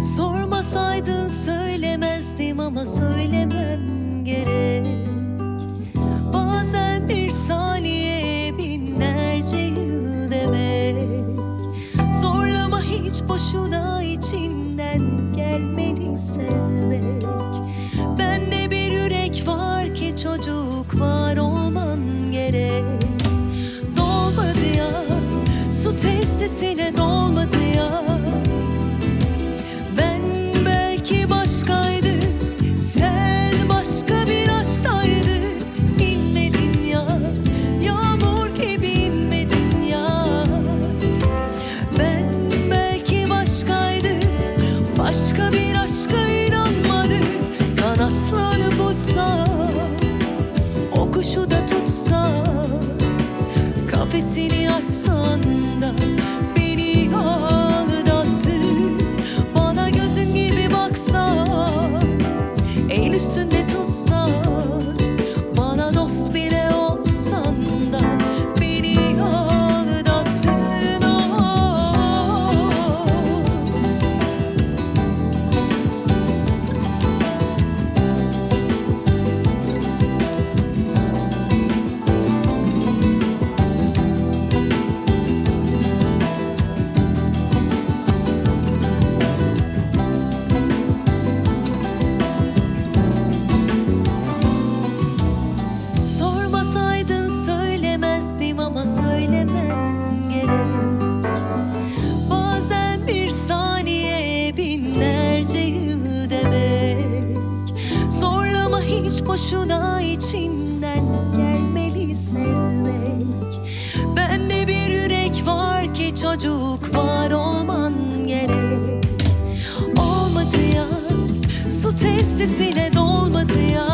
Sormasaydın söylemezdim ama söylemem gerek. Bazen bir saniye binlerce yıl demek. Zorlama hiç boşuna, içinden gelmedi sevmek. Bende bir yürek var ki çocuk var olman gerek. Dolmadı ya, su testisine dolmadı ya. Başka bir aşka inanmadı. Kanatlanıp uçsa, o kuşu da tutsa, kafesini açsan da beni aldattı. Bana gözün gibi baksa, el üstünde tutsa, bana dost bile olsan da beni aldattın. Ama söylemem gerek. Bazen bir saniye binlerce yıl demek. Zorlama hiç boşuna, içinden gelmeli sevmek. Bende bir yürek var ki çocuk var olman gerek. Olmadı ya, su testisine dolmadı ya.